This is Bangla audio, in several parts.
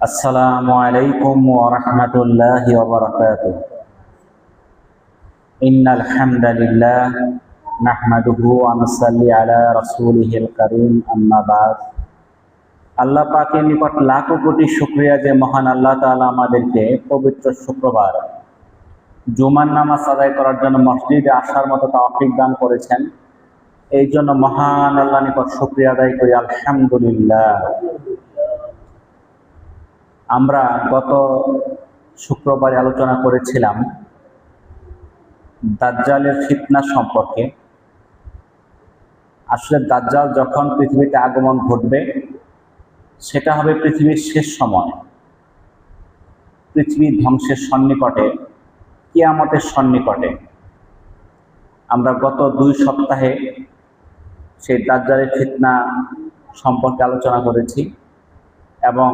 আসসালামু আলাইকুম ওয়া রাহমাতুল্লাহি ওয়া বারাকাতুহু। ইন্নাল হামদালিল্লাহ নাহমাদুহু ওয়া নুসাল্লি আলা রাসূলিহিল কারীম, আম্মা বা'দ। আল্লাহ পাকের নিকট লাখো কোটি শুকরিয়া যে মহান আল্লাহ তাআলা আমাদেরকে পবিত্র শুক্রবার জুমার নামাজ আদায় করার জন্য মসজিদে আসার মতো তৌফিক দান করেছেন। এই জন্য মহান আল্লাহর নিকট শুকরিয়া আদায় করি, আলহামদুলিল্লাহ। আমরা গত শুক্রবারে আলোচনা করেছিলাম দাজ্জালের ফিতনা সম্পর্কে। আসলে দাজ্জাল যখন পৃথিবীতে আগমন ঘটবে সেটা হবে পৃথিবীর শেষ সময়, পৃথিবীর ধ্বংসের সন্নিকটে, কিয়ামতের সন্নিকটে। আমরা গত 2 সপ্তাহে সেই দাজ্জালের ফিতনা সম্পর্কে আলোচনা করেছি এবং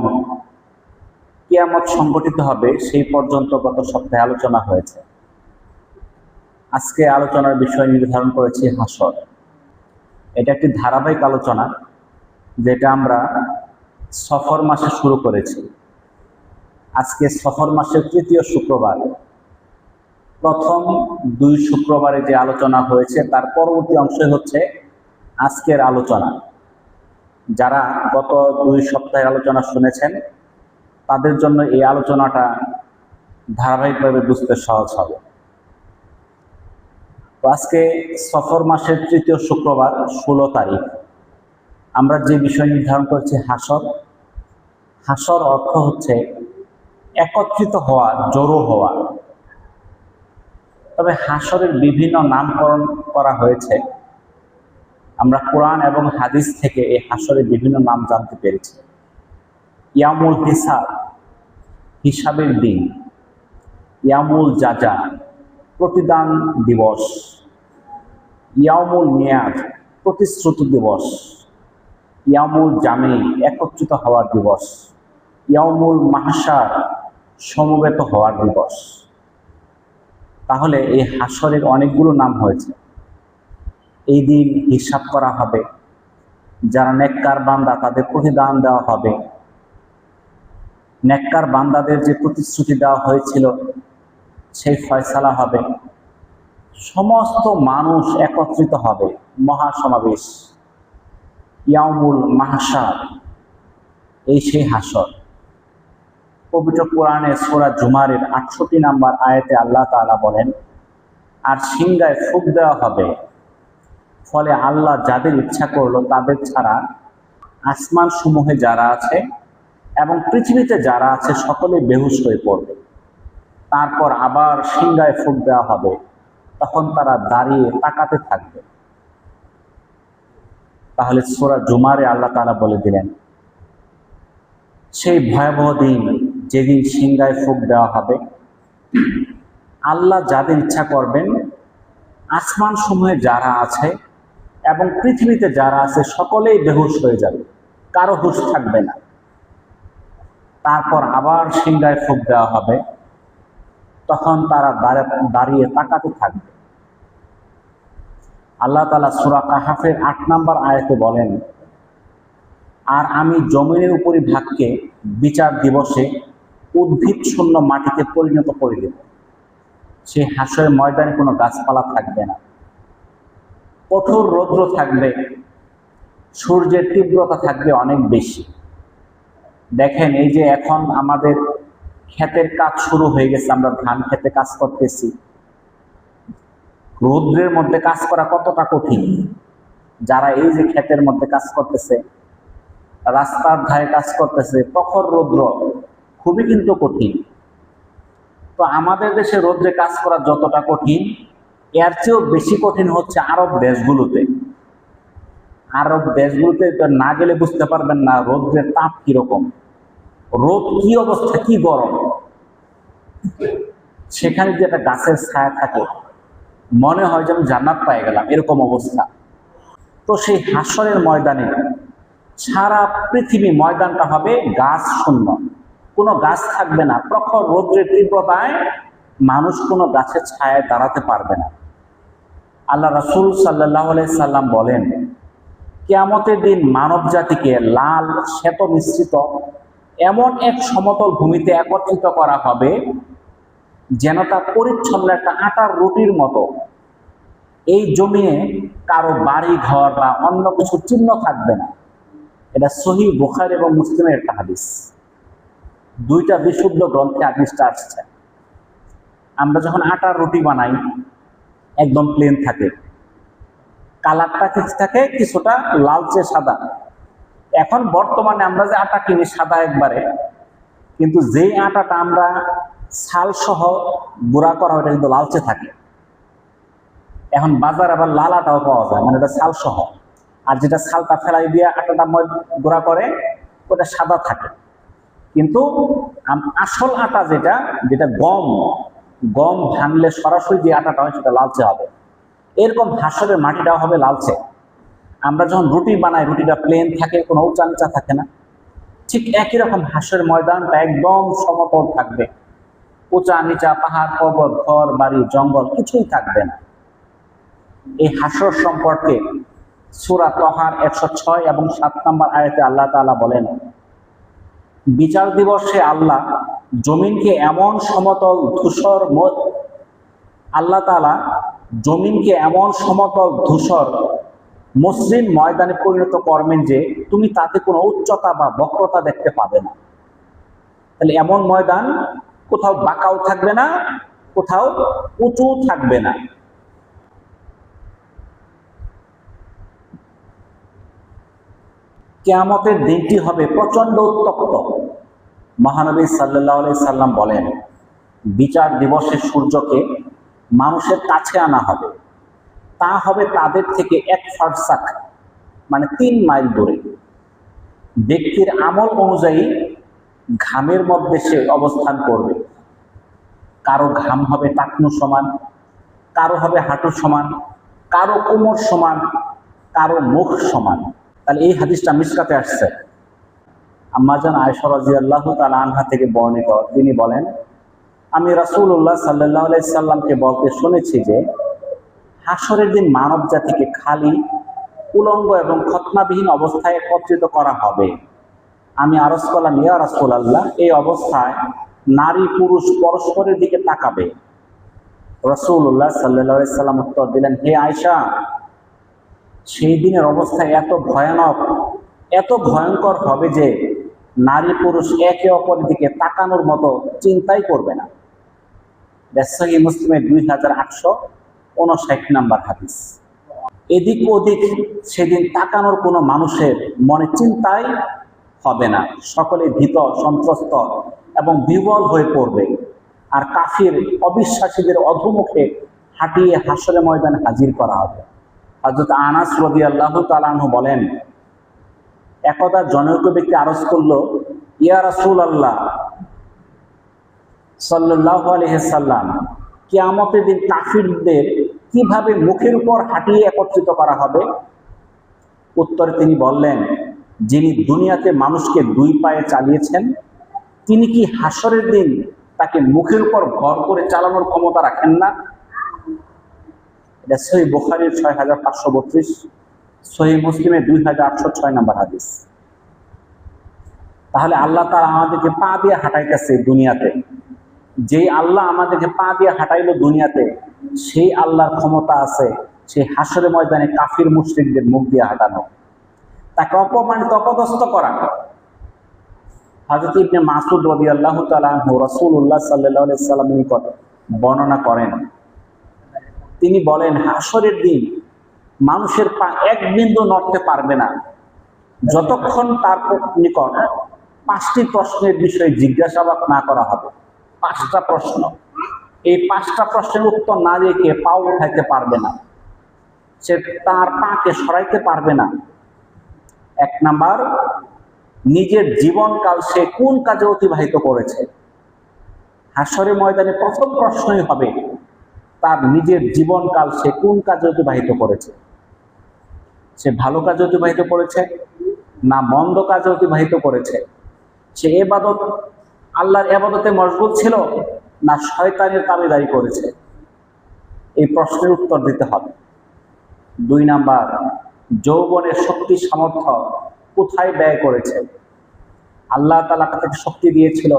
কিয়ামত সংঘটিত হবে সেই পর্যন্ত গত সপ্তাহে আলোচনা হয়েছে। আজকে আলোচনার বিষয় নির্ধারণ করেছি হাসর। এটা একটি ধারাবাহিক আলোচনা যেটা আমরা সফর মাসে শুরু করেছি। আজকে সফর মাসের 3য় শুক্রবার। প্রথম 2 শুক্রবারে যে আলোচনা হয়েছে তার পরবর্তী অংশ হচ্ছে আজকের আলোচনা। যারা গত 2 সপ্তাহের আলোচনা শুনেছেন তাদের জন্য এই আলোচনাটা ধারাবাহিকভাবে বুঝতে সহজ হবে। তো আজকে সফর মাসের 3য় শুক্রবার 16 তারিখ। আমরা যে বিষয় নির্ধারণ করছি হাসর। হাসর অর্থ হচ্ছে একত্রিত হওয়া, জড়ো হওয়া। তবে হাসরের বিভিন্ন নামকরণ করা হয়েছে। আমরা কোরআন এবং হাদিস থেকে এই হাসরের বিভিন্ন নাম জানতে পেরেছি। ইয়ামুল হিসাব, হিসাবের দিন। ইয়ামুল জাজা, প্রতিদান দিবস। ইয়ামুল মিয়াদ, প্রতিশ্রুতি দিবস। ইয়ামুল জামি, একত্রিত হওয়ার দিবস। ইয়ামুল মাহশার, সমবেত হওয়ার দিবস। তাহলে এই হাসরের অনেকগুলো নাম হয়েছে। এই দিন হিসাব করা হবে, যারা নেককার বান্দা তাদের প্রতিদান দেওয়া হবে। নেককার বান্দাদের যে প্রতিশ্রুতি দেওয়া হয়েছিল সেই ফয়সালা হবে। সমস্ত মানুষ একত্রিত হবে, মহাসমাবেশ। ইয়ামুল মাহশার, এই সেই হাসর। পবিত্র কোরআনে সূরা জুমারের 68 নম্বর আয়াতে আল্লাহ তাআলা বলেন, আর সিংহায় ফুঁক দেওয়া হবে, ফলে আল্লাহ যাদের ইচ্ছা করলো তাদের ছাড়া আসমান সমূহে যারা আছে এবং পৃথিবীতে যারা আছে সকলে বেহুশ হয়ে পড়বে। তারপর আবার সিংহায় ফুঁক দেওয়া হবে, তখন তারা দাঁড়িয়ে তাকাতে থাকবে। তাহলে সূরা জুমারে আল্লাহ তাআলা বলে দিলেন সেই ভয়াবহ দিন যেদিন সিংহায় ফুঁক দেওয়া হবে, আল্লাহ যাদের ইচ্ছা করবেন আসমান সমূহে যারা আছে এবং পৃথিবীতে যারা আছে সকলেই বেহুশ হয়ে যাবে, কারো হুঁশ থাকবে না। তারপর আবার সিংহায় ফুঁক দেওয়া হবে, তখন তারা দাঁড়িয়ে তাকাতে থাকবে। আল্লাহ তাআলা সূরা কাহাফের 8 নম্বর আয়াতে বলেন, আর আমি জমিনের উপরিভাগকে বিচার দিবসে উদ্ভিদ শূন্য মাটিতে পরিণত করে দেব। সেই হাসরের ময়দানে কোনো গাছপালা থাকবে না, কঠোর রৌদ্র থাকবে, সূর্যের তীব্রতা থাকবে অনেক বেশি। দেখেন, এই যে এখন আমাদের ক্ষেতের কাজ শুরু হয়ে গেছে, আমরা ধান খেতে কাজ করতেছি। রৌদ্রের মধ্যে কাজ করা কতটা কঠিন। যারা এই যে ক্ষেতের মধ্যে কাজ করতেছে, রাস্তার ধারে কাজ করতেছে, প্রখর রৌদ্র, খুবই কিন্তু কঠিন। তো আমাদের দেশে রৌদ্রে কাজ করা যতটা কঠিন, এর চেয়েও বেশি কঠিন হচ্ছে আরব দেশগুলোতে। আরব দেশগুলোতে না গেলে বুঝতে পারবেন না রৌদ্রের তাপ কিরকম, রোদ কি অবস্থা, কি গরম। সেখানে যে একটা গাছের ছায়া থাকে, মনে হয় যে আমি জান্নাত পেয়ে গেলাম, এরকম অবস্থা। তো সেই হাসরের ময়দানে সারা পৃথিবী ময়দানটা হবে গাছ শূন্য, কোনো গাছ থাকবে না। প্রখর রৌদ্রের তীব্রতায় মানুষ কোনো গাছের ছায়ায় দাঁড়াতে পারবে না। আল্লাহ রাসূল সাল্লাল্লাহু আলাইহি সাল্লাম বলেন, কিয়ামতের দিন মানব জাতিকে লাল শ্বেত মিশ্রিত এমন এক সমতল ভূমিতে একত্রিত করা হবে যেন তা পরিচ্ছন্ন একটা আটার রুটির মতো। এই জমিনে কারো বাড়ি ঘর বা অন্য কিছু চিহ্ন থাকবে না। এটা সহিহ বুখারী এবং মুসলিমের একটা হাদিস, দুইটা বিশুদ্ধ গ্রন্থে হাদিসটা আসছে। আমরা যখন আটার রুটি বানাই একদম প্লেন থাকে, কালারটা কিছু থাকে কিছুটা লালচে সাদা। এখন বর্তমানে আমরা যে আটা কিনি সাদা একবারে, কিন্তু যেই আটাটা আমরা ছাল সহ গুঁড়া করা ওটা কিন্তু লালচে থাকে। এখন বাজার আবার লাল আটাও পাওয়া যায়, মানে এটা ছাল সহ। আর যেটা ছালটা ফেলাই দিয়ে আটাটা গুঁড়া করে ওটা সাদা থাকে। কিন্তু আসল আটা যেটা যেটা গম গম ভাঙলে সরাসরি যে আটাটা হয় সেটা লালচে হবে। এরকম হাসরের মাটিটাও হবে লালচে। আমরা যখন রুটি বানাই রুটিটা প্লেন থাকে, কোনো উঁচা নিচা থাকে না। ঠিক একই রকম হাসরের ময়দানটা একদম সমতল থাকবে, উঁচা নিচা পাহাড় পর্বত ঘর বাড়ি জঙ্গল কিছুই থাকবে না। এই হাসর সম্পর্কে সূরা তহার 106 এবং 7 নম্বর আয়াতে আল্লাহ তাআলা বলেন, বিচার দিবসে আল্লাহ জমিনকে এমন সমতল ধূসর আল্লাহ তাআলা জমিনকে এমন সমতল ধূসর মসৃণ ময়দানে পরিণত করবেন যে তুমি তাতে কোনো উচ্চতা বা বক্রতা দেখতে পাবে না। তাহলে এমন ময়দান কোথাও বাঁকাও থাকবে না, কোথাও উঁচু থাকবে না। কিয়ামতের দিনটি হবে প্রচন্ড উত্তপ্ত। মহানবী সাল্লাল্লাহু আলাইহি সাল্লাম বলেন, বিচার দিবসে সূর্যকে মানুষের কাছে আনা হবে, তা হবে তাদের থেকে 1 ফারসাখ মানে 3 মাইল দূরে। ব্যক্তির আমল অনুযায়ী ঘামের মধ্যে সে অবস্থান করবে। কারো ঘাম হবে টাকনু সমান, কারো হবে হাঁটু সমান, কারো কোমর সমান, কারো মুখ সমান। তাহলে এই হাদিসটা মিশকাতে আসছে। আম্মা জান আয়েশা রাদিয়াল্লাহু তাআলা আনহা থেকে বর্ণিত, তিনি বলেন, আমি রাসূলুল্লাহ সাল্লাল্লাহু আলাইহি সাল্লামকে বলতে শুনেছি যে হাসরের দিন মানব জাতিকে খালি উলঙ্গ এবং খতনাবিহীন অবস্থায় একত্রিত করা হবে। আমি আরজ করলাম, ইয়া রাসূলুল্লাহ, এই অবস্থায় নারী পুরুষ পরস্পরের দিকে তাকাবে। রাসূলুল্লাহ সাল্লাল্লাহু আলাইহি সাল্লাম উত্তর দিলেন, হে আয়েশা, সেই দিনের অবস্থা এত ভয়ানক এত ভয়ঙ্কর হবে যে নারী পুরুষ একে অপরের দিকে তাকানোর মতো চিন্তাই করবে না। সহিহ মুসলিমের 2859 নম্বর হাদিস। এদিক ওদিক সেদিন তাকানোর কোনো মানুষের মনে চিন্তাই হবে না। সকলে ভীত সন্ত্রস্ত এবং বিহ্বল হয়ে পড়বে। আর কাফির অবিশ্বাসীদের অধোমুখে হাঁটিয়ে হাসরের ময়দানে হাজির করা হবে। হযরত আনাস রাদিয়াল্লাহু তাআলা আনহু বলেন, একদা জনৈক ব্যক্তি আরজ করল, ইয়া রাসূলুল্লাহ সাল্লাল্লাহু আলাইহি সাল্লাম, কিয়ামতের দিন কাফিরদের কিভাবে মুখের উপর হাঁটিয়ে একত্রিত করা হবে? উত্তরে তিনি বললেন, যিনি দুনিয়াতে মানুষকে 2 পায়ে চালিয়েছেন তিনি কি হাসরের দিন তাকে মুখের উপর ভর করে চালানোর ক্ষমতা রাখেন না? এটা সহিহ বুখারীর 6532, সহিহ মুসলিমের 2806 নম্বর হাদিস। তাহলে আল্লাহ তাআলা আমাদেরকে পা দিয়ে হাঁটাইতেছে দুনিয়াতে। যেই আল্লাহ আমাদেরকে পা দিয়ে হাঁটাইলো দুনিয়াতে, সেই আল্লাহর ক্ষমতা আছে সেই হাসরের ময়দানে কাফির মুশরিকদের মুখ দিয়ে হাঁটানো, তাকে অপমানিত অপদস্থ করা। হযরত ইবনে মাসউদ রাদিয়াল্লাহু তাআলা আনহু রাসূলুল্লাহ সাল্লাল্লাহু আলাইহি সাল্লামের নিকট বর্ণনা করেন, তিনি বলেন, হাসরের দিন মানুষের পা এক বিন্দু নড়তে পারবে না যতক্ষণ তার নিকট 5টি প্রশ্নের বিষয়ে জিজ্ঞাসাবাদ না করা হবে। 5টা প্রশ্ন। এই 5টা প্রশ্নের উত্তর না দিয়ে কে পাও উঠাইতে পারবে না, সে তার পাকে সরাইতে পারবে না। 1 নাম্বার, নিজের জীবনকাল সে কোন কাজে অতিবাহিত করেছে। হাসরের ময়দানে প্রথম প্রশ্নই হবে তার নিজের জীবনকাল সে কোন কাজে অতিবাহিত করেছে। সে ভালো কাজে অতিবাহিত করেছে না মন্দ কাজে অতিবাহিত করেছে। সে ইবাদত আল্লাহর ইবাদতে মশগুল ছিল না শয়তানের তাবেদারি করেছে। এই প্রশ্নের উত্তর দিতে হবে। 2 নাম্বার, যৌবনের শক্তি সামর্থ্য কোথায় ব্যয় করেছে। আল্লাহ তাআলা তাকে শক্তি দিয়েছিল,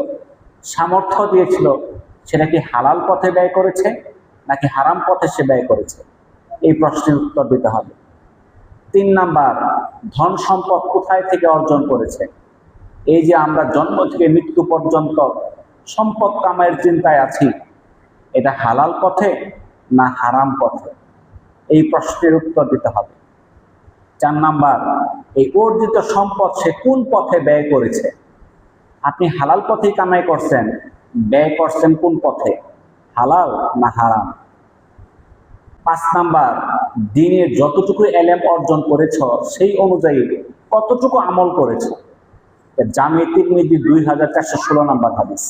সামর্থ্য দিয়েছিল, সেটা কি হালাল পথে ব্যয় করেছে নাকি হারাম পথে সে ব্যয় করেছে? এই প্রশ্নের উত্তর দিতে হবে। 3 নাম্বার, ধন সম্পদ কোথায় থেকে অর্জন করেছে? এই যে আমরা জন্ম থেকে মৃত্যু পর্যন্ত সম্পদ কামাইয়ের চিন্তায় আছি, এটা হালাল পথে না হারাম পথে? এই প্রশ্নের উত্তর দিতে হবে। 4 নাম্বার, এই অর্জিত সম্পদ সে কোন পথে ব্যয় করেছে? আপনি হালাল পথেই কামাই করছেন, ব্যয় করছেন কোন পথে, হালাল না হারাম? 5 নাম্বার, দিনের যতটুকু এলেম অর্জন করেছ সেই অনুযায়ী কতটুকু আমল করেছ? জামি তিরমিজি 2416 নাম্বার হাদিস।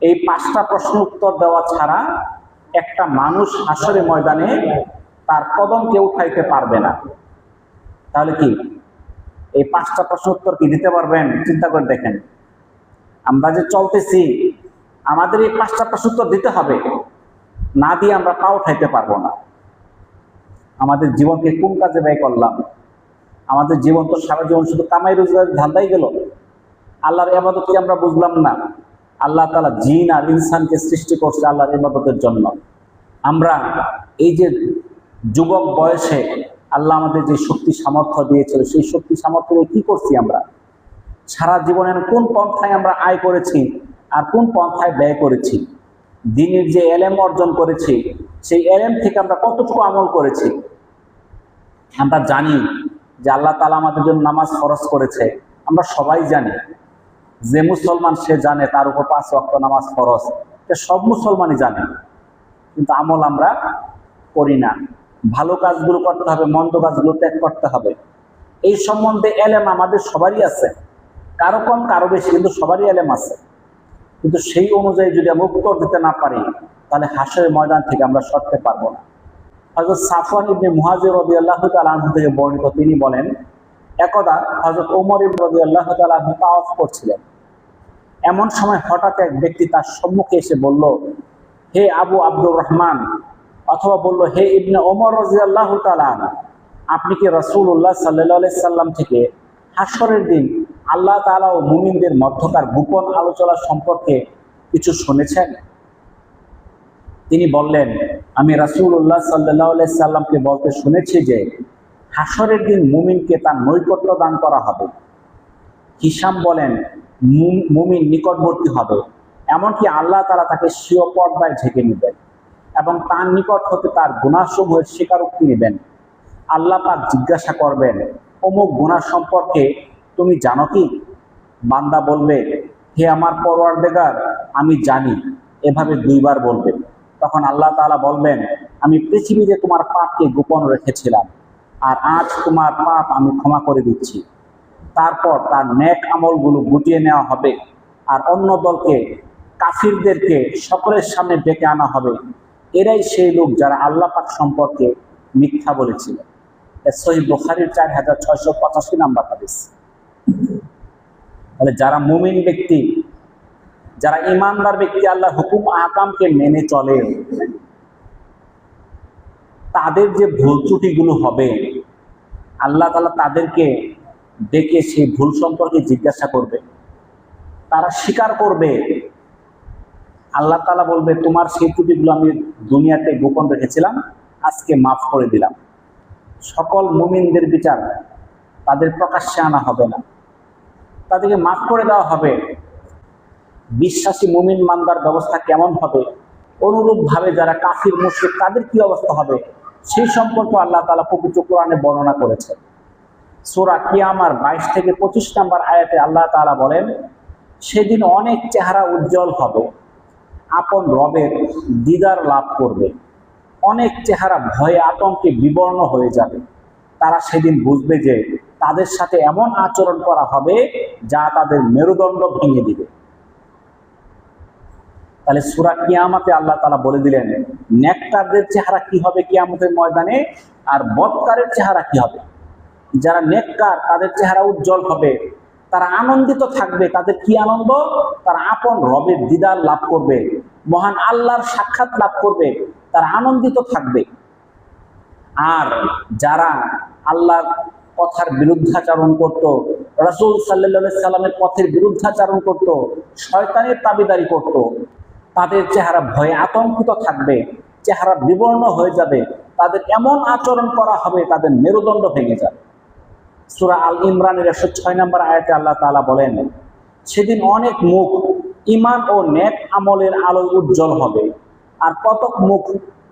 এই 5টা প্রশ্ন উত্তর দেওয়া ছাড়া একটা মানুষ হাসরের ময়দানে তার কদমকে উঠাইতে পারবে না। তাহলে কি এই 5টা প্রশ্ন উত্তর কি দিতে পারবেন? চিন্তা করে দেখেন, আমরা যে চলতেছি আমাদের এই 5টা প্রশ্ন উত্তর দিতে হবে, না দিয়ে আমরা পা উঠাইতে পারবো না। আমাদের জীবনকে কোন কাজে ব্যয় করলাম? আমাদের জীবন তো সারা জীবন শুধু কামাই রোজগার ধান্দাই গেল, আল্লাহর ইবাদতকে আমরা বুঝলাম না। আল্লাহ তাআলা জিন আর ইনসানকে সৃষ্টি করছে আল্লাহর ইবাদতের জন্য। আমরা এই যে যুবক বয়সে আল্লাহ আমাদের যে শক্তি সামর্থ্য দিয়েছিল, সেই শক্তি সামর্থ্য দিয়ে কি করছি আমরা? সারা জীবনের কোন পন্থায় আমরা আয় করেছি আর কোন পন্থায় ব্যয় করেছি? দিনের যে এলেম অর্জন করেছি, সেই এলেম থেকে আমরা কতটুকু আমল করেছি? আমরা জানি যে আল্লাহ তাআলা আমাদের জন্য নামাজ ফরজ করেছে, আমরা সবাই জানি। যে মুসলমান সে জানে তার উপর 5 ওয়াক্ত নামাজ ফরজ, এটা সব মুসলমানই জানে, কিন্তু আমল আমরা করি না। ভালো কাজগুলো করতে হবে, মন্দ কাজগুলো ত্যাগ করতে হবে। এই সম্বন্ধে এলেম আমাদের সবারই আছে, কারো কম কারো বেশি, কিন্তু সবারই এলেম আছে। কিন্তু সেই অনুযায়ী যদি আমরা উত্তর দিতে না পারি, তাহলে হাসরের ময়দান থেকে আমরা সরতে পারবো না। হযরত সাফওয়ান ইবনে মুহাজির রাদিয়াল্লাহু তাআলা আনহু থেকে বর্ণিত, তিনি বলেন, একদা হযরত ওমর ইবনে রাদিয়াল্লাহু তাআলা আনহু তাওয়াফ করছিলেন। এমন সময় হঠাৎ এক ব্যক্তি তার সম্মুখে এসে বলল, হে আবু আব্দুর রহমান, অথবা বলল, হে ইবনে ওমর রাদিয়াল্লাহু তাআলা, আপনি কি রাসূলুল্লাহ সাল্লাল্লাহু আলাইহি সাল্লাম থেকে হাসরের দিন আল্লাহ তাআলা ও মুমিনদের মধ্যকার গোপন আলোচনা সম্পর্কে কিছু শুনেছেন? তিনি বললেন, আমি রাসূলুল্লাহ সাল্লাল্লাহু আলাইহি সাল্লামকে বলতে শুনেছি যে হাসরের দিন মুমিনকে তার নৈকট্য দান করা হবে। হিশাম বলেন, মুমিন নিকটবর্তী হবে, এমনকি আল্লাহ তাআলা তাকে স্বীয় পর্দায় ঢেকে নেবেন এবং তার নিকট হতে তার গুনাহসমূহের স্বীকারোক্তি নেবেন। আল্লাহ পাক জিজ্ঞাসা করবেন, অমুক গুনাহ সম্পর্কে তুমি জানো কি? বান্দা বলবে, হে আমার পরওয়ারদিগার, আমি জানি। এভাবে 2 বার বলবে। তখন আল্লাহ তাআলা বলবেন, আমি পৃথিবীতে তোমার পাপকে গোপন রেখেছিলাম, আর আজ তোমার পাপ আমি ক্ষমা করে দিচ্ছি। তারপর তার নেক আমলগুলো গুটিয়ে নেওয়া হবে, আর অন্য দলকে, কাফিরদেরকে সকলের সামনে ডেকে আনা হবে। এরাই সেই লোক যারা আল্লাহ পাক সম্পর্কে মিথ্যা বলেছিল। সহিহ বুখারীর 4685 নাম্বার হাদিস। তাহলে যারা মুমিন ব্যক্তি, যারা ইমানদার ব্যক্তি, আল্লাহর হুকুম আহকামকে মেনে চলে, তাদের যে ভুল ত্রুটিগুলো হবে, আল্লাহ তাআলা তাদেরকে ডেকে সেই ভুল সম্পর্কে জিজ্ঞাসা করবে। তারা স্বীকার করবে। আল্লাহ তাআলা বলবে, তোমার সেই ত্রুটিগুলো আমি দুনিয়াতে গোপন রেখেছিলাম, আজকে মাফ করে দিলাম। সকল মুমিনদের বিচার তাদের প্রকাশ্যে আনা হবে না, তাদেরকে মাফ করে দেওয়া হবে। বিশ্বাসী মুমিন মানদার ব্যবস্থা কেমন হবে, অনুরূপ ভাবে যারা কাফির মুশরিক তাদের কি অবস্থা হবে, সেই সম্পর্কে আল্লাহ তাআলা পবিত্র কোরআনে বর্ণনা করেছেন। সূরা কিয়ামার 22 থেকে 25 নম্বর আয়াতে আল্লাহ তাআলা বলেন, সেদিন অনেক চেহারা উজ্জ্বল হবে, আপন রবের দিদার লাভ করবে। অনেক চেহারা ভয়ে আতঙ্কে বিবর্ণ হয়ে যাবে। তারা সেদিন বুঝবে যে তাদের সাথে এমন আচরণ করা হবে যা তাদের মেরুদণ্ড ভেঙে দিবে। তাহলে সূরা কিয়ামতে আল্লাহ তাআলা বলে দিলেন, নেককারদের চেহারা কি হবে কিয়ামতের ময়দানে, আর বদকারের চেহারা কি হবে। যারা নেককার তাদের চেহারা উজ্জ্বল হবে, তারা আনন্দিত থাকবে। তাদের কি আনন্দ? তারা আপন রবের দিদার লাভ করবে, মহান আল্লাহর সাক্ষাৎ লাভ করবে, তারা আনন্দিত থাকবে। আর যারা আল্লাহর কথার বিরুদ্ধাচরণ করত, রাসূল সাল্লাল্লাহু আলাইহি সাল্লামের পথের বিরুদ্ধাচরণ করত, শয়তানের তাবেদারি করত, তাদের চেহারা ভয়ে আতঙ্কিত থাকবে, চেহারা বিবর্ণ হয়ে যাবে, তাদের এমন আচরণ করা হবে তাদের মেরুদণ্ড ভেঙে যাবে। সূরা আল ইমরানের 106 নম্বর আয়াতে আল্লাহ তাআলা বলেন, সেদিন অনেক মুখ ঈমান ও নেক আমলের আলোয় উজ্জ্বল হবে, আর কতক মুখ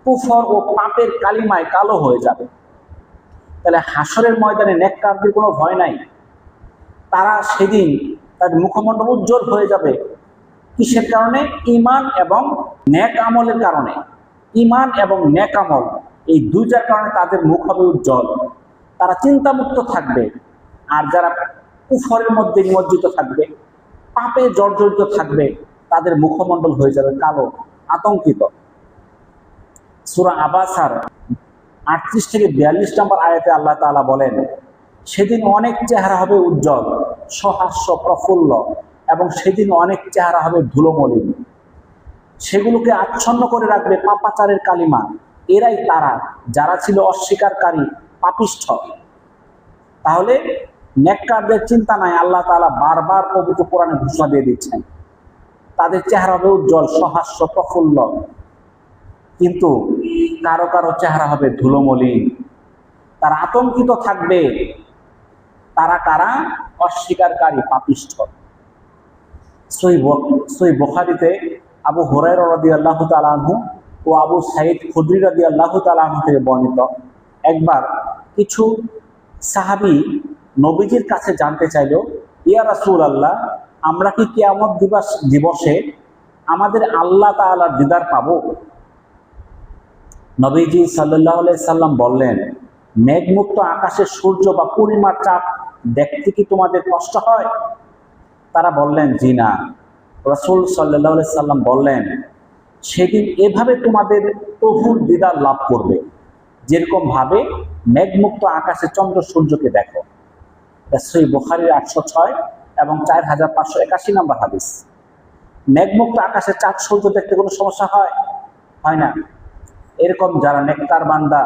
কুফর ও পাপের কালিমায় কালো হয়ে যাবে। তাহলে হাসরের ময়দানে নেককারদের কোনো ভয় নাই। তারা সেদিন তাদের মুখমণ্ডল উজ্জ্বল হয়ে যাবে। কিসের কারণে? ঈমান এবং নেক আমলের কারণে। ঈমান এবং নেক আমল এই দুইটার কারণে তাদের মুখ হবে উজ্জ্বল, তারা চিন্তামুক্ত থাকবে। আর যারা কুফরের মধ্যে নিমজ্জিত থাকবে, পাপে জর্জরিত থাকবে, তাদের মুখমণ্ডল হয়ে যাবে কালো, আতঙ্কিত। সূরা আবাসার 38 থেকে 42 নম্বর আয়াতে আল্লাহ তাআলা বলেন, সেদিন অনেক চেহারা হবে উজ্জ্বল, সহাস্য, প্রফুল্ল, এবং সেদিন অনেক চেহারা হবে ধুলোমলিন। সেগুলোকে আচ্ছন্ন করে রাখবে পাপাচারের কালিমা। এরাই তারা যারা ছিল অস্বীকারী, পাপিষ্ঠ। তাহলে নেককারদের চিন্তা নাই, আল্লাহ তাআলা বারবার পবিত্র কোরআনে ঘোষণা দিয়ে দিচ্ছেন তাদের চেহারা হবে উজ্জ্বল, সহাস্য, প্রফুল্ল। কিন্তু কারো কারো চেহারা হবে ধুলোমলিন, তারা আতঙ্কিত থাকবে। তারা কারা? অস্বীকারী, পাপিষ্ঠ। সহিহ বুখারীতে আবু হুরায়রা রাদিয়াল্লাহু তাআলা আনহু ও আবু সাঈদ খুদরি রাদিয়াল্লাহু তাআলা আনহু থেকে বর্ণিত, একবার কিছু সাহাবী নবীজির কাছে জানতে চাইল, ইয়া রাসূলুল্লাহ, আমরা কি কিয়ামত দিবসে আমাদের আল্লাহ তাআলার দিদার পাবো? নবীজি সাল্লাল্লাহু আলাইহি সাল্লাম বললেন, মেঘমুক্ত আকাশে সূর্য বা পূর্ণিমার চাঁদ দেখতে কি তোমাদের কষ্ট হয়? তারা বললেন, জি না। রাসূল সাল্লাল্লাহু আলাইহি সাল্লাম বললেন, সেদিন এভাবে তোমাদের প্রভুর দিদার লাভ করবে, যেরকম ভাবে মেঘমুক্ত আকাশে চন্দ্র সূর্যকে দেখো। সহিহ বুখারীর 806 এবং 4581 নম্বর হাদিস। মেঘমুক্ত আকাশে চাঁদ সূর্য দেখতে কোনো সমস্যা হয়? হয় না। এরকম যারা নেককার বান্দা,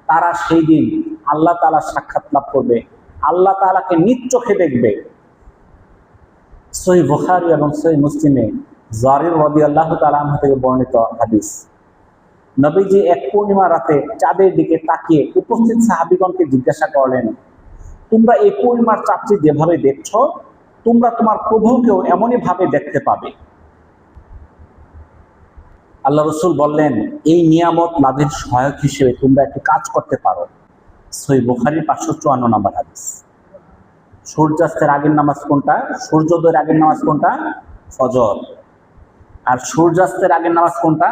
তারা সেই দিন আল্লাহ তাআলার সাক্ষাৎ লাভ করবে, আল্লাহ তাআলাকে নিজ চোখে দেখবে। সহিহ বুখারী এবং সহিহ মুসলিমে জারির রাদিয়াল্লাহু তাআলা আনহু থেকে বর্ণিত হাদিস। নবীজি এক পূর্ণিমা রাতে চাঁদের দিকে তাকিয়ে উপস্থিত সাহাবীগণকে জিজ্ঞাসা করলেন, তোমরা এই পূর্ণিমার চাঁদটি যেভাবে দেখছো, তোমরা তোমার প্রভুকেও এমনই ভাবে দেখতে পাবে। আল্লাহ রাসূল বললেন, এই নিয়ামত লাভের সহায়ক হিসেবে তোমরা একটু কাজ করতে পারো। সহিহ বুখারীর 554 নম্বর হাদিস। সূর্যাস্তের আগের নামাজ কোনটা? সূর্যোদয়ের আগের নামাজ কোনটা? ফজর। আর সূর্যাস্তের আগের নামাজ কোনটা?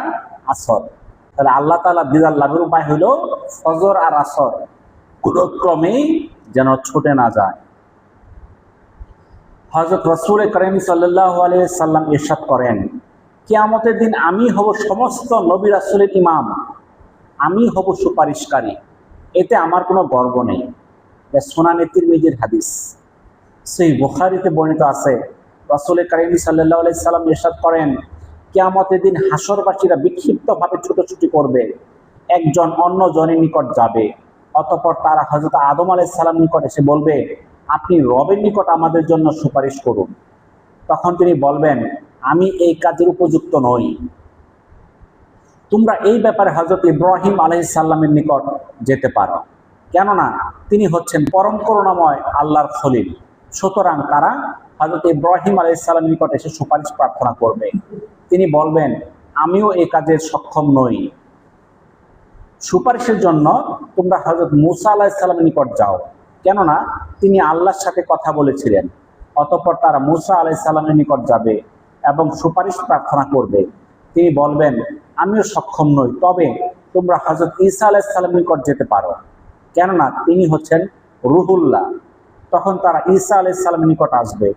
আসর। তাহলে আল্লাহ তাআলা দিদার লাভের উপায় হলো ফজর আর আসর কোনো ক্রমেই যেন ছুটে না যায়। হযরত রাসূল করিম সাল্লাল্লাহু আলাইহি সাল্লাম ইরশাদ করেন, কিয়ামতের দিন আমি হব সমস্ত নবী রাসূলের ইমাম, আমি হব সুপারিশকারী, এতে আমার কোনো গর্ব নেই। সুনানে তিরমিজির হাদিস। সহিহ বুখারীতে বর্ণিত আছে, রাসূল করিম সাল্লাল্লাহু আলাইহি সাল্লাম ইরশাদ করেন, কিয়ামতের দিন হাসরবাসীরা বিক্ষিপ্তভাবে ছুটোছুটি করবে, একজন অন্য জনের নিকট যাবে। অতঃপর তারা হযরত আদম আলাইহিস সালাম নিকট এসে বলবে, আপনি রবের নিকট আমাদের জন্য সুপারিশ করুন। তখন তিনি বলবেন, আমি এই কাজের উপযুক্ত নই। তোমরা এই ব্যাপারে হযরত ইব্রাহিম আলাইহিস সালামের নিকট যেতে পারো, কেননা তিনি হচ্ছেন পরম করুণাময় আল্লাহর খলিল। সুতরাং তারা হযরত ইব্রাহিম আলাইহিস সালামের নিকট এসে সুপারিশ প্রার্থনা করবে। তিনি বলবেন, আমিও এই কাজের সক্ষম নই। সুপারিশের জন্য তোমরা হযরত মূসা আলাইহিস সালামের নিকট যাও, কেননা তিনি আল্লাহর সাথে কথা বলেছিলেন। অতঃপর তারা মূসা আলাইহিস সালামের নিকট যাবে এবং সুপারিশ প্রার্থনা করবে। তিনি বলবেন, আমিও সক্ষম নই, তবে তোমরা হযরত ঈসা আলাইহিস সালামের নিকট যেতে পারো, কেননা তিনি হচ্ছেন রূহুল্লাহ। তখন তারা ঈসা আলাইহিস সালামের নিকট আসবে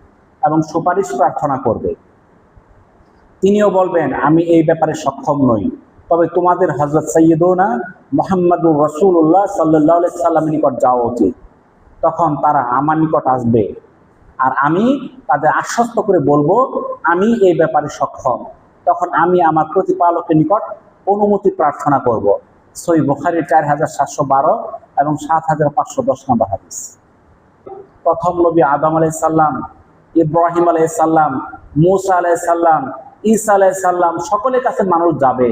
এবং সুপারিশ প্রার্থনা করবে। তিনিও বলবেন, আমি এই ব্যাপারে সক্ষম নই, তবে তোমাদের হযরত সাইয়্যিদুনা মুহাম্মাদুর রাসূলুল্লাহ সাল্লাল্লাহু আলাইহি সাল্লামের নিকট যাওয়া উচিত। তখন তারা আমার নিকট আসবে আর আমি তাদের আশ্বস্ত করে বলবো, আমি এই ব্যাপারে সক্ষম। তখন আমি আমার প্রতিপালকের নিকট অনুমতি প্রার্থনা করব। সহিহ বুখারী 4712 এবং 7510 নম্বর হাদিস। প্রথম নবী আদম আলাইহিস সালাম, ইব্রাহিম আলাইহিস সালাম, মূসা আলাইহিস সালাম, ঈসা আলাইহিস সালাম, সকলের কাছে মানুষ যাবে,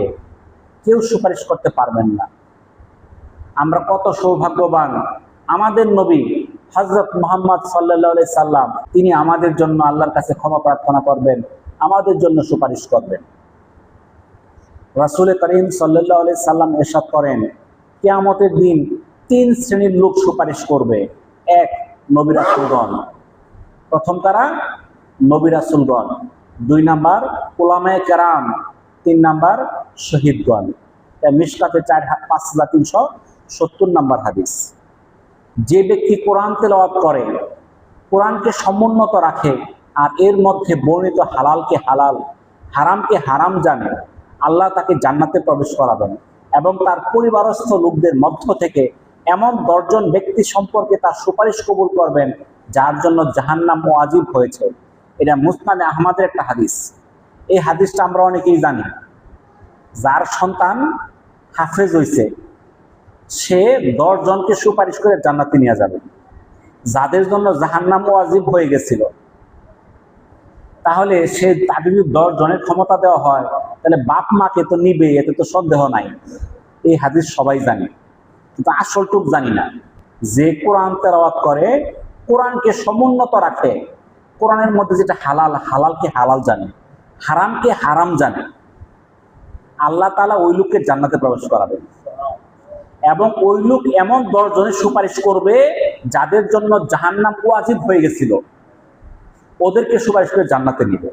কেউ সুপারিশ করতে পারবেন না। আমরা কত সৌভাগ্যবান, আমাদের নবী হযরত মুহাম্মদ সাল্লাল্লাহু আলাইহি সাল্লাম, তিনি আমাদের জন্য আল্লাহর কাছে ক্ষমা প্রার্থনা করবেন, আমাদের জন্য সুপারিশ করবেন। রাসূল করিম সাল্লাল্লাহু আলাইহি সাল্লাম ইরশাদ করেন, কিয়ামতের দিন 3 শ্রেণীর লোক সুপারিশ করবে। এক, নবী রাসূলগণ। প্রথম কারা? নবী রাসূলগণ। 2 নাম্বার উলামায়ে কেরাম। 3 নাম্বার শহীদগণ। মিশকাতে 5370 নাম্বার হাদিস। যে ব্যক্তি কোরআন তেলাওয়াত করে, কোরআনকে সমুন্নত রাখে, আর এর মধ্যে বর্ণিত হালালকে হালাল, হারামকে হারাম জানে, আল্লাহ তাকে জান্নাতে প্রবেশ করাবেন এবং তার পরিবারস্থ লোকদের মধ্য থেকে এমন 10 জন ব্যক্তি সম্পর্কে তার সুপারিশ কবুল করবেন যার জন্য জাহান্নাম ওয়াজিব হয়েছে। এটা মুসনাদে আহমদের একটা হাদিস। এই হাদিসটা আমরা অনেকেই জানি। যার সন্তান হাফেজ হয়েছে, সে 10 জনকে সুপারিশ করে জান্নাতে নিয়ে যাবে। যাদের জন্য জাহান্নাম ওয়াজিব হয়ে গেছিল, তাহলে সে তাকে যদি 10 জনের ক্ষমতা দেওয়া হয়, তাহলে বাপ মাকে তো নিবে, এতে তো সন্দেহ নাই। এই হাদিস সবাই জানি, কিন্তু আসলটুক জানি না। যে কোরআন তেলাওয়াত করে, কোরআনকে সমুন্নত রাখে, কোরআনের মধ্যে যেটা হালাল, হালালকে হালাল জানে, হারামকে হারাম জানে, আল্লাহ তাআলা ওই লোককে জান্নাতে প্রবেশ করাবেন। এবং ওই লোক এমন 10 জনের সুপারিশ করবে যাদের জন্য জাহান্নাম ওয়াজিব হয়ে গেছিল, ওদেরকে সুপারিশ করে জান্নাতে নিবে।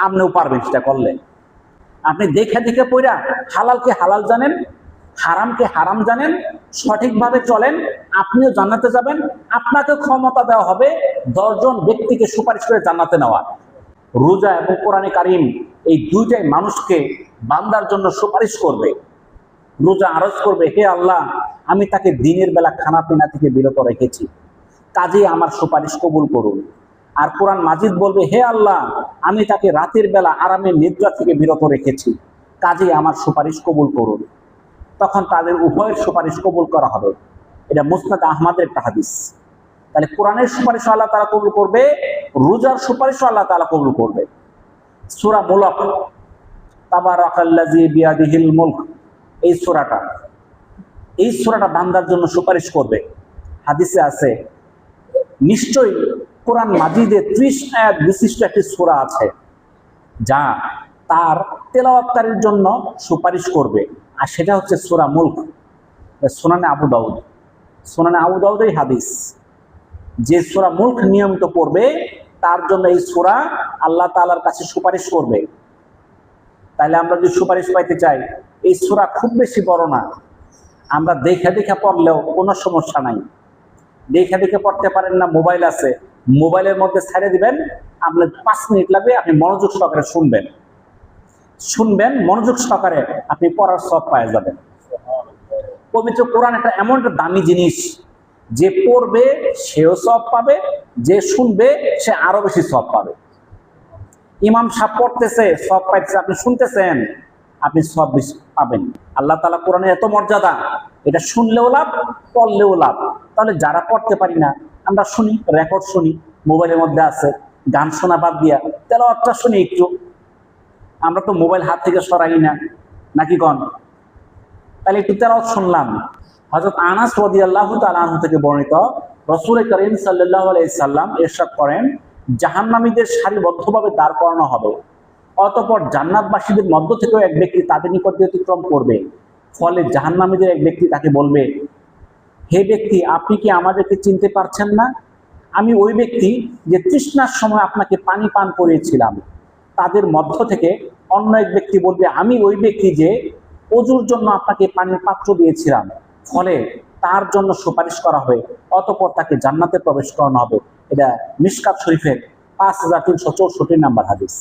আপনিও পারবেন সেটা করলে। আপনি দেখে দেখে পড়া হালালকে হালাল জানেন, হারামকে হারাম জানেন, সঠিকভাবে চলেন, আপনিও জান্নাতে যাবেন। আপনাকে ক্ষমতা দেওয়া হবে 10 জন ব্যক্তিকে সুপারিশ করে জান্নাতে নেওয়া। রোজা এবং কোরআনে কারিম, এই দুইটাই মানুষকে বান্দার জন্য সুপারিশ করবে। রোজা আরজ করবে, হে আল্লাহ, আমি তাকে দিনের বেলা খানা পিনা থেকে বিরত রেখেছি, কাজেই আমার সুপারিশ কবুল করুন। আর কোরআন মাজিদ বলবে, হে আল্লাহ, আমি তাকে রাতের বেলা আরামে নিদ্রা থেকে বিরত রেখেছি, কাজেই আমার সুপারিশ কবুল করুন। তখন তাদের উভয়ের সুপারিশ কবুল করা হবে। এটা মুসনাদ আহমদের একটা হাদিস। তাহলে কোরআনের সুপারিশ আল্লাহ তাআলা কবুল করবে, রোজার সুপারিশ আল্লাহ তাআলা কবুল করবে। সূরা মুলক, তাবারাকাল্লাযী বিয়াদিহিল মুলক, এই সূরাটা বান্দার জন্য সুপারিশ করবে। হাদিসে আছে, নিশ্চয়ই কোরআন মাজিদে 30 আয়াত বিশিষ্ট একটি সূরা আছে যা তার তেলাওয়াতকারীর জন্য সুপারিশ করবে, আর সেটা হচ্ছে সূরা মুলক। সুনানে আবু দাউদের হাদিস। যে সূরা মুলক নিয়মিত পড়বে, তার জন্য এই সূরা আল্লাহ তাআলার কাছে সুপারিশ করবে। তাহলে আমরা যদি সুপারিশ পাইতে চাই, এই সূরা খুব বেশি বড় না, আমরা দেখে দেখে পড়লেও কোনো সমস্যা নাই। দেখে দেখে পড়তে পারেন না, মোবাইল আছে, মোবাইলের মধ্যে ছেড়ে দিবেন, আপনার 5 মিনিট লাগবে, আপনি মনোযোগ সহকারে শুনবেন, মনোযোগ সহকারে আপনি পড়ার সব পাওয়া যাবেন। পবিত্র কোরআন একটা এমন একটা দামি জিনিস, যে পড়বে সেও সব পাবে, যে শুনবে সে আরো বেশি সব পাবে। ইমাম সাহেব পড়তেছে, সব পাইতেছে, আপনি শুনতেছেন, আপনি সব বেশি পাবেন। আল্লাহ তাআলা কোরআনে এত মর্যাদা, এটা শুনলেও লাভ, পড়লেও লাভ। তাহলে যারা পড়তে পারি না, আমরা শুনি, রেকর্ড শুনি, মোবাইলের মধ্যে আছে, গান শোনা বাদ দিয়া তেলাওয়াতটা শুনি একটু। আমরা তো মোবাইল হাত থেকে সরাই না, নাকি কন? তাহলে একটু তেলাওয়াত শুনলাম। হযরত আনাস রাদিয়াল্লাহু তাআলা আনহু থেকে বর্ণিত, রাসূল করিম সাল্লাল্লাহু আলাইহি সাল্লাম ইরশাদ করেন, জাহান্নামীদের সারিবদ্ধভাবে দাঁড় করানো হবে, অতঃপর জান্নাতবাসীদের মধ্য থেকেও এক ব্যক্তি তাদের নিকট দিয়ে অতিক্রম করবে। ফলে জাহান্নামীদের এক ব্যক্তি তাকে বলবে, হে ব্যক্তি, আপনি কি আমাদেরকে চিনতে পারছেন না? আমি ওই ব্যক্তি যে তৃষ্ণার সময় আপনাকে পানি পান করিয়েছিলাম। তাদের মধ্য থেকে অন্য এক ব্যক্তি বলবে, আমি ওই ব্যক্তি যে ওযুর জন্য আপনাকে পানির পাত্র দিয়েছিলাম। ফলে তার জন্য সুপারিশ করা হবে, অতঃপর তাকে জান্নাতে প্রবেশ করানো হবে। এটা মিশকাত শরীফের 5364 নাম্বার হাদিস।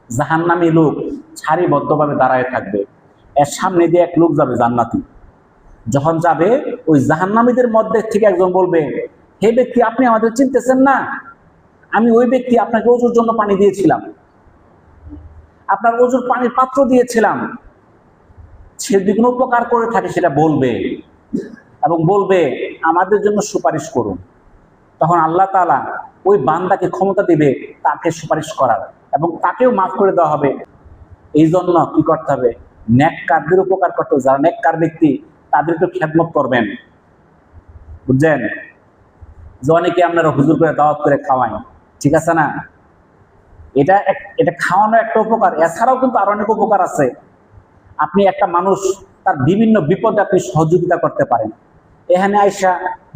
জাহান্নামী লোক সারিবদ্ধভাবে দাঁড়ায় থাকবে, এর সামনে দিয়ে এক লোক যাবে জান্নাতি। যখন যাবে, ওই জাহান্নামীদের মধ্যে থেকে একজন বলবে, হে ব্যক্তি, আপনি আমাদের চিনতেছেন না? আমি ওই ব্যক্তি, আপনাকে ওযুর জন্য পানি দিয়েছিলাম, আপনার ওযুর পানির পাত্র দিয়েছিলাম। সে যদি কোনো উপকার করে থাকে সেটা বলবে, এবং বলবে, আমাদের জন্য সুপারিশ করুন। তখন আল্লাহ তাআলা ওই বান্দাকে ক্ষমতা দিবে তাকে সুপারিশ করার, এবং তাকেও মাফ করে দেওয়া হবে। এই জন্য কি করতে হবে? নেককারদের উপকার করতে হবে। যারা নেককার ব্যক্তি তাদের একটু খেদমত করবেন, বুঝছেন? যে অনেকে আপনারা হুজুর করে দাওয়াত করে খাওয়াই, ঠিক আছে না? এটা খাওয়ানো একটা উপকার, এছাড়াও কিন্তু আরো অনেক উপকার আছে। আপনি একটা মানুষ তার বিভিন্ন বিপদে আপনি সহযোগিতা করতে পারেন। এখানে আইসা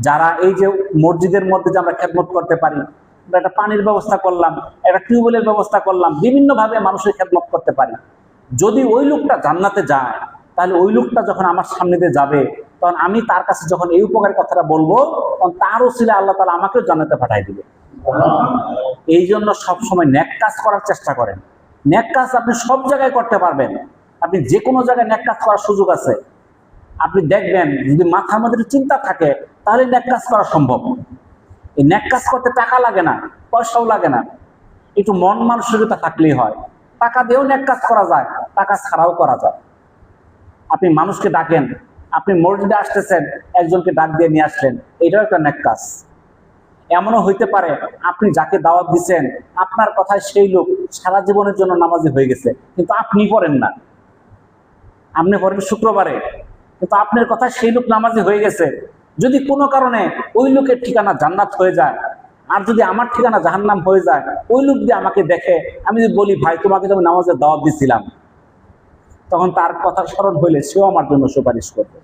যারা এই যে মসজিদের মধ্যে যে আমরা খেদমত করতে পারি, একটা পানির ব্যবস্থা করলাম, একটা টিউবওয়েলের ব্যবস্থা করলাম, বিভিন্ন ভাবে মানুষের খেদমত করতে পারি। যদি ওই লোকটা জান্নাতে যায়, তাহলে ওই লোকটা যখন আমার সামনে দিয়ে যাবে, তখন আমি তার কাছে যখন এই উপকারের কথাটা বলবো, তখন তার ওসিলায় আল্লাহ তাআলা আমাকেও জান্নাতে পাঠিয়ে দিবে। এই জন্য সবসময় নেক কাজ করার চেষ্টা করেন। নেক কাজ আপনি সব জায়গায় করতে পারবেন। আপনি যে কোনো জায়গায় নেক কাজ করার সুযোগ আছে। আপনি দেখবেন যদি মাথার মধ্যে চিন্তা থাকে, তাহলে নেক কাজ করা সম্ভব। এই নেক কাজ করতে টাকা লাগে না, পয়সাও লাগে না, একটু মন মানসিকতা থাকলেই হয়। টাকা দিয়েও নেক কাজ করা যায়, টাকা ছাড়াও করা যায়। আপনি মানুষকে ডাকেন, আপনি মসজিদে আসতেছেন, একজনকে ডাক দিয়ে নিয়ে আসলেন, এটাও একটা নেক কাজ। এমনও হইতে পারে আপনি যাকে দাওয়াত দিচ্ছেন, আপনার কথায় সেই লোক সারা জীবনের জন্য নামাজি হয়ে গেছে, কিন্তু আপনি পড়েন না। আপনি পড়েন শুক্রবারে, কিন্তু আপনার কথায় সেই লোক নামাজি হয়ে গেছে। যদি কোনো কারণে ওই লোকের ঠিকানা জান্নাত হয়ে যায়, আর যদি আমার ঠিকানা জাহান্নাম হয়ে যায়, ওই লোক দিয়ে আমাকে দেখে, আমি যদি বলি ভাই তোমাকে তো আমি নামাজের দাওয়াত দিছিলাম, তখন তার কথা স্মরণ হইলে সেও আমার জন্য সুপারিশ করবে।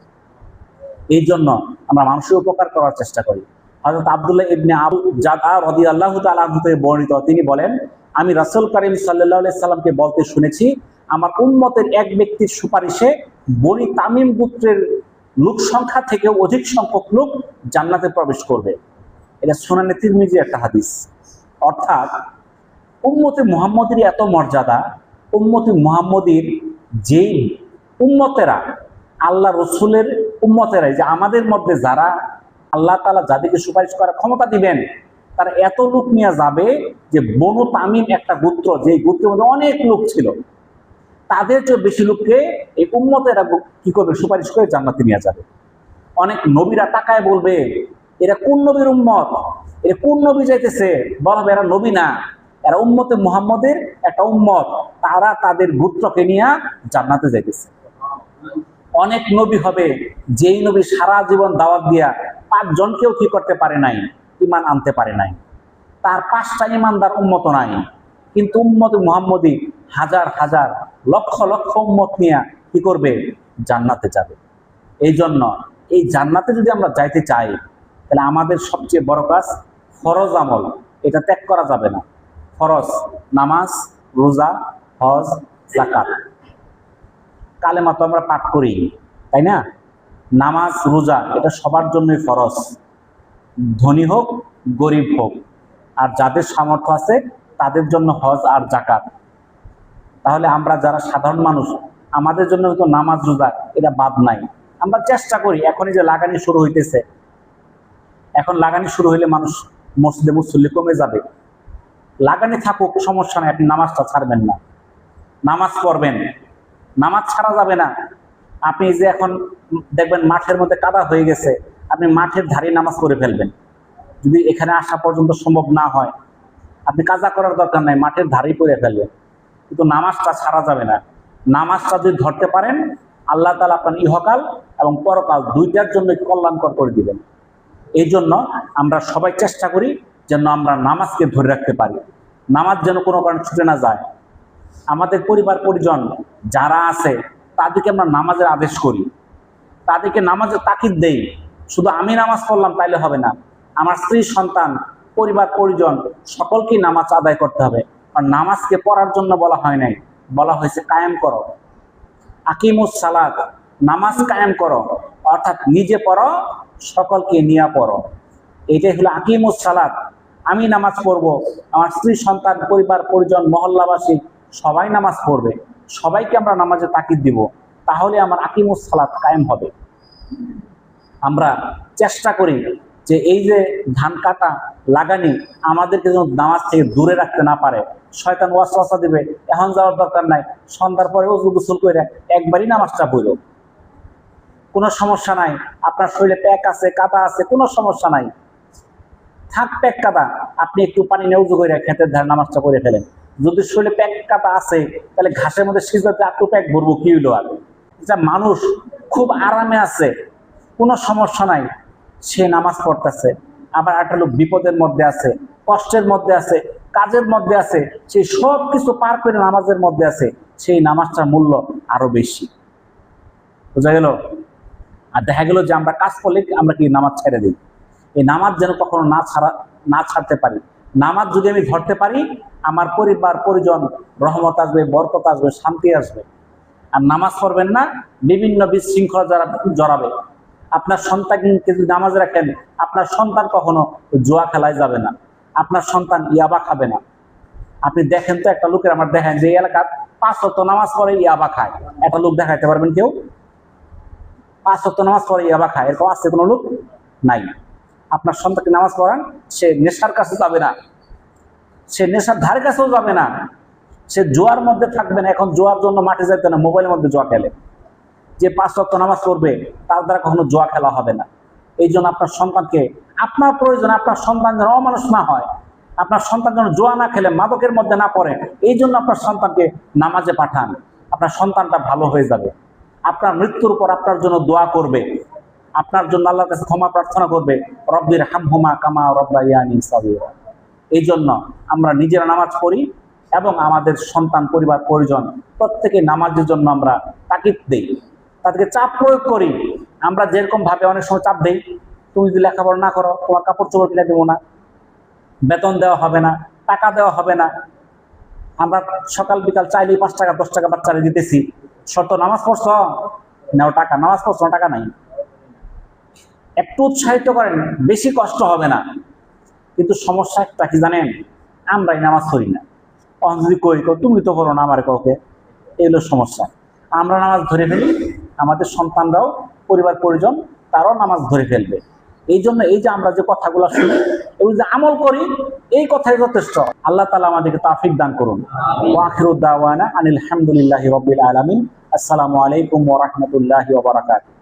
এই জন্য আমরা মানুষের উপকার করার চেষ্টা করি। হযরত আব্দুল্লাহ ইবনে আবু জাদা রাদিয়াল্লাহু তাআলা আনহু থেকে বর্ণিত, তিনি বলেন, আমি রাসূল কারীম সাল্লাল্লাহু আলাইহি সাল্লামকে বলতে শুনেছি, আমার উম্মতের এক ব্যক্তির সুপারিশে বনি তামিম গোত্রের লোক সংখ্যা থেকে অধিক সংখ্যক লোক জান্নাতে প্রবেশ করবে। এটা সুনানে তিরমিজি একটা হাদিস। অর্থাৎ উম্মতে মুহাম্মদের এত মর্যাদা, উম্মতে মুহাম্মদীর যেই উম্মতেরা আল্লাহ রসুলের উম্মতেরাই, যে আমাদের মধ্যে যারা আল্লাহ তাআলা যাদেরকে সুপারিশ করার ক্ষমতা দিবেন, তারা এত লোক নিয়ে যাবে যে বনু তামিম একটা গোত্র, যে গোত্রের মধ্যে অনেক লোক ছিল, তাদের চেয়ে বেশি লোককে এই উম্মতেরা কি করবে? সুপারিশ করে জান্নাতে নিয়ে যাবে। অনেক নবীরা তাকায় বলবে, এরা কোন নবীর উম্মত, এরা কোন নবী যাইতেছে? বলা হবে এরা নবী না, এরা উম্মতে মুহাম্মদের একটা উম্মত, তারা তাদের গোত্রকে নিয়ে জান্নাতে যাইতেছে। অনেক নবী হবে, যেই নবী সারা জীবন দাওয়াত দিয়া 5 জনকেও কি করতে পারে নাই, ঈমান আনতে পারে নাই, তার 5টা ঈমানদার উম্মত নাই, কিন্তু উম্মতে মুহাম্মদী হাজার হাজার লক্ষ লক্ষ উম্মত নিয়ে কি করবে? জান্নাতে যাবে। এই জন্য এই জান্নাতে যদি আমরা যাইতে চাই, তাহলে আমাদের সবচেয়ে বড় কাজ ফরজ আমল, এটা ত্যাগ করা যাবে না। ফরজ নামাজ, রোজা, হজ, যাকাত। কালেমা তো আমরা পাঠ করি, তাই না? নামাজ, রোজা এটা সবার জন্যই ফরজ, ধনী হোক গরিব হোক, আর যাদের সামর্থ্য আছে তাদের জন্য হজ আর যাকাত। তাহলে আমরা যারা সাধারণ মানুষ, আমাদের জন্য তো নামাজ, রোজা এটা বাদ নাই। আমরা চেষ্টা করি, এখনই যে লাগানি শুরু হইতেছে, এখন লাগানি শুরু হইলে মানুষ মসজিদে মুসল্লি কমে যাবে। লাগানি থাকুক, সমস্যা নাই, আপনি নামাজটা ছাড়বেন না, নামাজ পড়বেন, নামাজ ছাড়া যাবে না। আপনি যে এখন দেখবেন মাঠের মধ্যে কাদা হয়ে গেছে, আপনি মাঠের ধারে নামাজ পড়ে ফেলবেন। যদি এখানে আসা পর্যন্ত সম্ভব না হয়, আপনি কাজা করার দরকার নাই, মাঠের ধারেই পড়ে ফেলবেন, কিন্তু নামাজটা ছাড়া যাবে না। নামাজটা যদি ধরতে পারেন, আল্লাহ তাআলা আপনার ইহকাল এবং পরকাল দুইটার জন্য কল্যাণকর করে দিবেন। এই জন্য আমরা সবাই চেষ্টা করি যেন আমরা নামাজকে ধরে রাখতে পারি, নামাজ যেন কোনো কারণে ছুটে না যায়। আমাদের পরিবার পরিজন যারা আছে তাদেরকে আমরা নামাজের আদেশ করি, তাদেরকে নামাজের তাকিদ দেই। শুধু আমি নামাজ পড়লাম তাইলে হবে না, আমার স্ত্রী, সন্তান, পরিবার পরিজন সকলকেই নামাজ আদায় করতে হবে। আর নামাজকে পড়ার জন্য বলা হয় নাই, বলা হয়েছে কায়েম করো, আকিমুস সালাত, নামাজ কায়েম করো, অর্থাৎ নিজে পড়ো, সকলকে নিয়ে পড়ো। এটাই হলো আকিমুস সালাত। আমি নামাজ পড়বো, আমার স্ত্রী, সন্তান, পরিবার পরিজন, মহল্লাবাসী সবাই নামাজ পড়বে, সবাইকে আমরা নামাজে তাকিদ দিব, তাহলে আমার আকিমুস সালাত কায়েম হবে। আমরা চেষ্টা করি যে এই যে ধান কাটা, লাগানি আমাদেরকে যেন নামাজ থেকে দূরে রাখতে না পারে। শয়তান ওয়াসওয়াসা দিবে, এখন যাওয়ার দরকার নাই, সন্ধ্যার পরে ওযু গোসল করে একবারই নামাজটা পড়ো, কোনো সমস্যা নাই। আপনার শরীরে ট্যাক আছে, কাদা আছে, কোনো সমস্যা নাই। থাক প্যাক কাদা, আপনি একটু পানি নেউজু করে খেতের ধারে নামাজটা করে ফেলেন। যদি শরীরে প্যাক কাদা আছে তাহলে ঘাসের মধ্যে সিজদাতে একটু প্যাক ভরবো, কি হইলো আর? যা মানুষ খুব আরামে আছে, কোনো সমস্যা নাই, সে নামাজ পড়তেছে। আবার একটা লোক বিপদের মধ্যে আছে, কষ্টের মধ্যে আছে, কাজের মধ্যে আছে, সেই সব কিছু পার করে নামাজের মধ্যে আছে, সেই নামাজটার মূল্য আরো বেশি। বোঝা গেল? আর দেখা গেল যে আমরা কাজ করলে আমরা কি নামাজ ছেড়ে দিই। এই নামাজ যেন কখনো না ছাড়তে পারি। নামাজ যদি আমি ধরতে পারি, আমার পরিবার পরিজন রহমত আসবে, বরকত আসবে, শান্তি আসবে। আর নামাজ পড়বেন না, বিভিন্ন বিশৃঙ্খলা যারা জড়াবে। আপনার সন্তানকে যদি নামাজ রাখেন, আপনার সন্তান কখনো জুয়া খেলায় যাবে না, আপনার সন্তান ইয়াবা খাবে না। আপনি দেখেন তো একটা লোকের, আমার দেখেন যে এই এলাকার 5 ওয়াক্ত নামাজ পড়ে ইয়াবা খায়, একটা লোক দেখাইতে পারবেন কেউ? 5 ওয়াক্ত নামাজ পড়ে ইয়াবা খায় এরকম আছে কোনো লোক? নাই। আপনার সন্তানকে নামাজ পড়ান, সে নেশার কাছে যাবে না, সে নেশার ধারে কাছেও যাবে না, সে জোয়ার মধ্যে থাকবে না। এখন জোয়ার জন্য মাঠে যাইতে না, মোবাইলের মধ্যে জোয়া খেলে। যে 5 ওয়াক্ত নামাজ পড়বে তার দ্বারা কখনো জোয়া খেলা হবে না। এই জন্য আপনার সন্তানকে, আপনার প্রয়োজন আপনার সন্তান যেন অমানুষ না হয়, আপনার সন্তান যেন জোয়া না খেলে, মাদকের মধ্যে না পড়ে, এই জন্য আপনার সন্তানকে নামাজে পাঠান। আপনার সন্তানটা ভালো হয়ে যাবে, আপনার মৃত্যুর পর আপনার জন্য দোয়া করবে, আপনার জন্য আল্লাহর কাছে ক্ষমা প্রার্থনা করবে, রব্বির হামহুমা কামা রব্বায়ানি সাগীরা। এই জন্য আমরা নিজেরা নামাজ পড়ি এবং আমাদের সন্তান, পরিবার পরিজন প্রত্যেকে নামাজের জন্য আমরা তাকিদ দেই, তাদেরকে চাপ প্রয়োগ করি। আমরা যেরকম ভাবে অনেক সময় চাপ দেই, তুমি যদি লেখাপড়া না করো তোমার কাপড় চোপড় কিনে দেবো না, বেতন দেওয়া হবে না, টাকা দেওয়া হবে না। আমরা সকাল বিকাল চাইলেই 5 টাকা 10 টাকা বাচ্চারা দিতেছি, শর্ত নামাজ পড়ছ নাও টাকা, নামাজ পড়ছ টাকা নাই। একটু উৎসাহিত করেন, বেশি কষ্ট হবে না। কিন্তু সমস্যা একটা কি জানেন, আমরাই নামাজ পড়ি না। যদি কই তুমি তো করো না, আমার কাউকে, এগুলো সমস্যা। আমরা নামাজ ধরে ফেলি, আমাদের সন্তানরাও, পরিবার পরিজন তারাও নামাজ ধরে ফেলবে। এই জন্য এই যে আমরা যে কথাগুলো শুনি, এগুলো যে আমল করি, এই কথাই যথেষ্ট। আল্লাহ তাআলা আমাদেরকে তাওফিক দান করুন। ওয়া আখিরু দাওয়ানা আনিল হামদুলিল্লাহি রাব্বিল আলামিন। আসসালামু আলাইকুম ওয়া রাহমাতুল্লাহি ওয়া বারাকাতুহু।